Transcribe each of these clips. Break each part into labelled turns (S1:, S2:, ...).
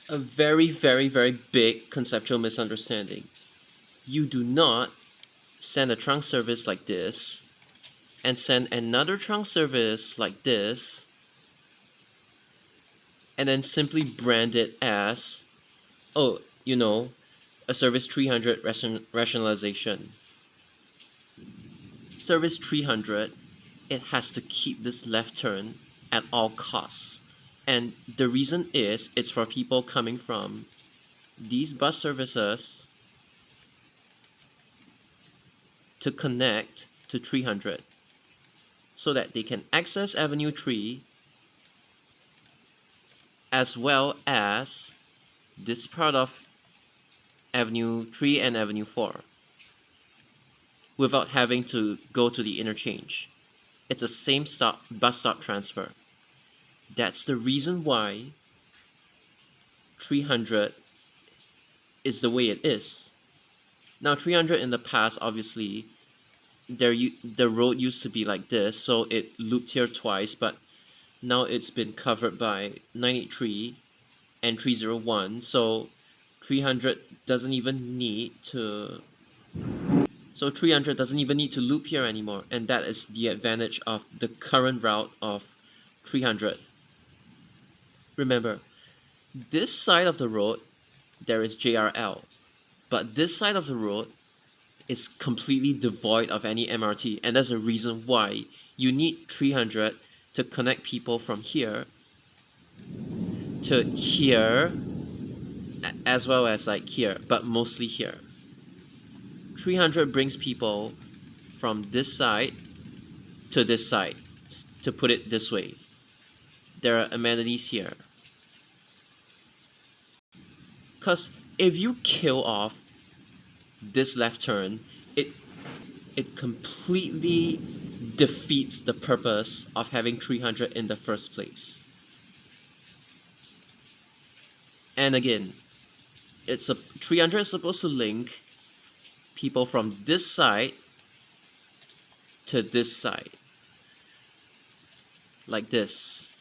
S1: a very, very, very big conceptual misunderstanding. You do not send a trunk service like this and send another trunk service like this and then simply brand it as, oh, a service 300 rationalization. Service 300, it has to keep this left turn at all costs. And the reason is it's for people coming from these bus services to connect to 300 so that they can access Avenue 3 as well as this part of Avenue 3 and Avenue 4 without having to go to the interchange. It's a same bus stop transfer. That's the reason why 300 is the way it is. Now 300 in the past, obviously, the road used to be like this, so it looped here twice, but now it's been covered by 983 and 301, so 300 doesn't even need to loop here anymore, and that is the advantage of the current route of 300. Remember, this side of the road, there is JRL, but this side of the road is completely devoid of any MRT, and that's the reason why you need 300 to connect people from here to here, as well as like here, but mostly here. 300 brings people from this side to this side, to put it this way. There are amenities here. Because if you kill off this left turn, it completely defeats the purpose of having 300 in the first place. And again, 300 is supposed to link people from this side to this side, like this.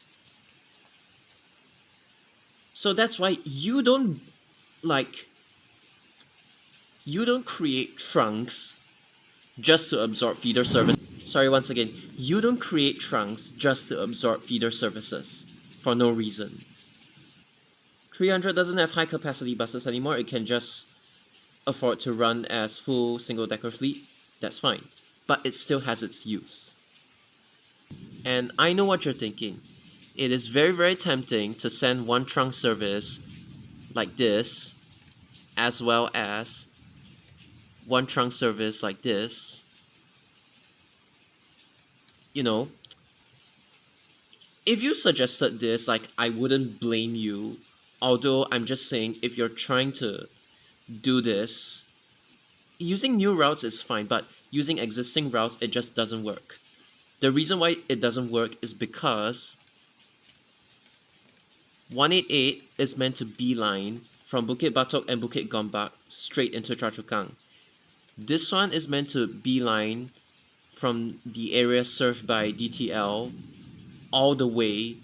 S1: So that's why you don't create trunks just to absorb feeder service. Sorry, once again, you don't create trunks just to absorb feeder services for no reason. 300 doesn't have high capacity buses anymore. It can just afford to run as full single decker fleet. That's fine, but it still has its use. And I know what you're thinking. It is very, very tempting to send one trunk service like this, as well as one trunk service like this. If you suggested this, like, I wouldn't blame you. Although I'm just saying, if you're trying to do this, using new routes is fine, but using existing routes, it just doesn't work. The reason why it doesn't work is because 188 is meant to beeline from Bukit Batok and Bukit Gombak straight into Choa Chu Kang. This one is meant to beeline from the area served by DTL all the way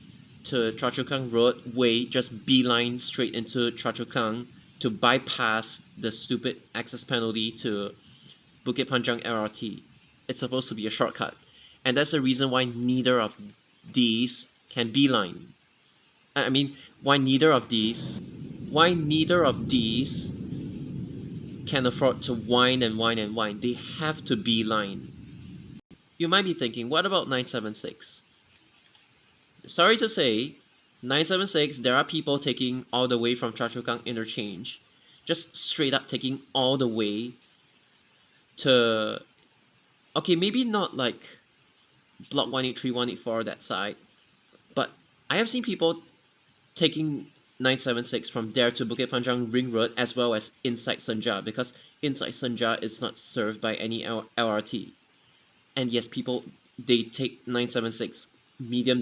S1: to Choa Chu Kang Road Way, just beeline straight into Choa Chu Kang to bypass the stupid access penalty to Bukit Panjang LRT. It's supposed to be a shortcut, and that's the reason why neither of these can beeline. I mean, why neither of these can afford to whine and whine and whine. They have to beeline. You might be thinking, what about 976? Sorry to say, 976, there are people taking all the way from Choa Chu Kang interchange, just straight up taking all the way to, okay, maybe not like block 183, 184, that side, but I have seen people taking 976 from there to Bukit Panjang Ring Road, as well as inside Senja, because inside Senja is not served by any LRT. And yes, people, they take 976 medium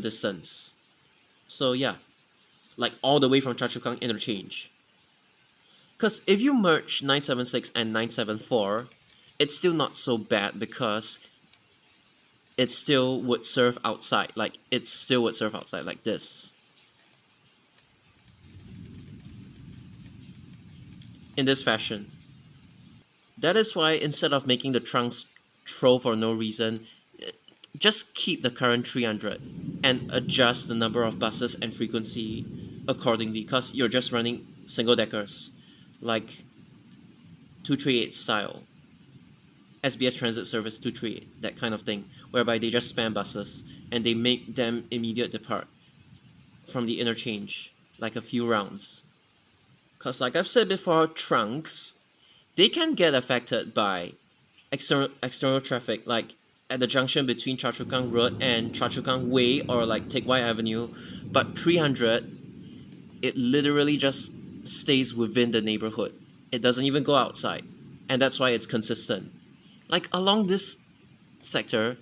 S1: distance. So yeah, like all the way from Choa Chu Kang interchange. Because if you merge 976 and 974, it's still not so bad, because it still would serve outside. Like, it still would serve outside like this. in this fashion. That is why instead of making the trunks throw for no reason, just keep the current 300 and adjust the number of buses and frequency accordingly, because you're just running single deckers like 238 style, SBS Transit Service 238, that kind of thing, whereby they just spam buses and they make them immediate depart from the interchange, like a few rounds. Because like I've said before, trunks, they can get affected by external traffic, like at the junction between Choa Chu Kang Road and Choa Chu Kang Way, or like Teck Whye Avenue. But 300, it literally just stays within the neighborhood. It doesn't even go outside. And that's why it's consistent. Like along this sector,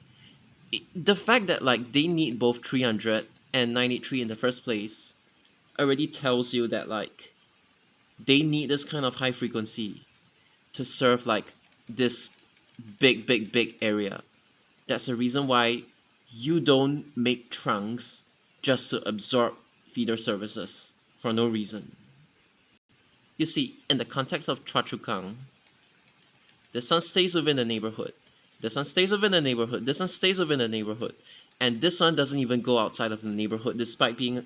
S1: the fact that like they need both 300 and 983 in the first place already tells you that like they need this kind of high frequency to serve like this big area. That's the reason why you don't make trunks just to absorb feeder services for no reason. You see, in the context of Choa Chu Kang, this one stays within the neighborhood. This one stays within the neighborhood. This one stays within the neighborhood. And this one doesn't even go outside of the neighborhood despite being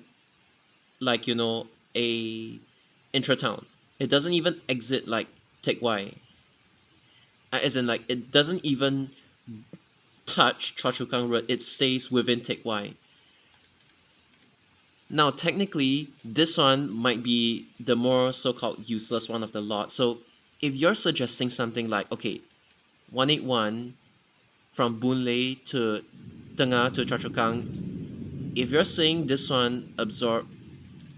S1: like, a intra-town. It doesn't even exit like Teck Whye. As in like it doesn't even touch Choa Chu Kang Road. It stays within Teck Whye. Now technically this one might be the more so-called useless one of the lot. So if you're suggesting something like, okay, 181 from Boon Lay to Tengah to Choa Chu Kang, if you're saying this one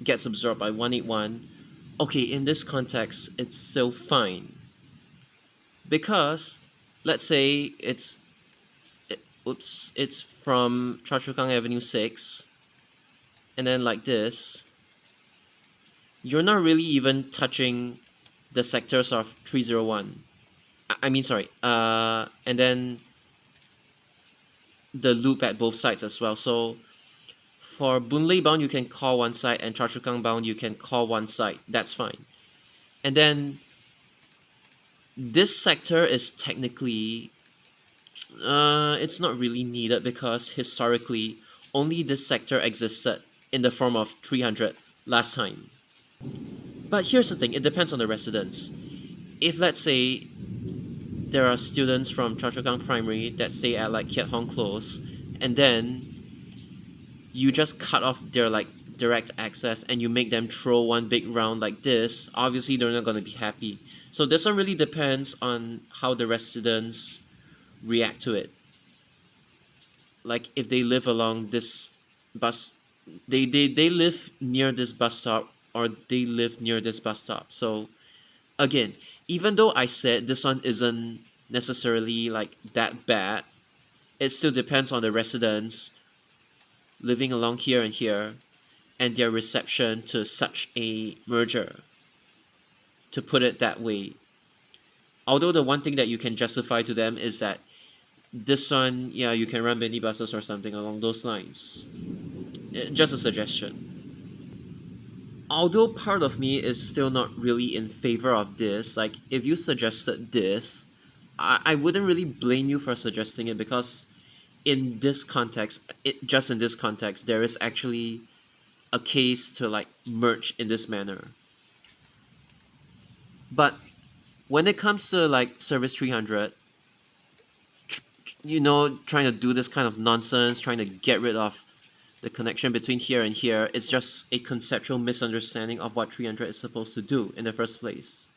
S1: gets absorbed by 181, okay, in this context it's still fine. Because let's say it's from Choa Chu Kang Avenue 6 and then like this, you're not really even touching the sectors of 301. And then the loop at both sides as well. So for Boon Lay bound you can call one side, and Choa Chu Kang bound you can call one side. That's fine. And then this sector is technically it's not really needed, because historically only this sector existed in the form of 300 last time. But here's the thing, it depends on the residents. If let's say there are students from Choa Chu Kang Primary that stay at like Kiat Hong Close, and then you just cut off their like direct access and you make them throw one big round like this, obviously they're not going to be happy. So this one really depends on how the residents react to it. Like if they live along this bus, they live near this bus stop, or they live near this bus stop. So again, even though I said this one isn't necessarily like that bad, it still depends on the residents living along here and here and their reception to such a merger, to put it that way. Although the one thing that you can justify to them is that this one, yeah, you can run mini buses or something along those lines. Just a suggestion. Although part of me is still not really in favor of this, like if you suggested this, I wouldn't really blame you for suggesting it, because in this context, just in this context, there is actually a case to like merge in this manner. But when it comes to like Service 300, trying to do this kind of nonsense, trying to get rid of the connection between here and here, it's just a conceptual misunderstanding of what 300 is supposed to do in the first place.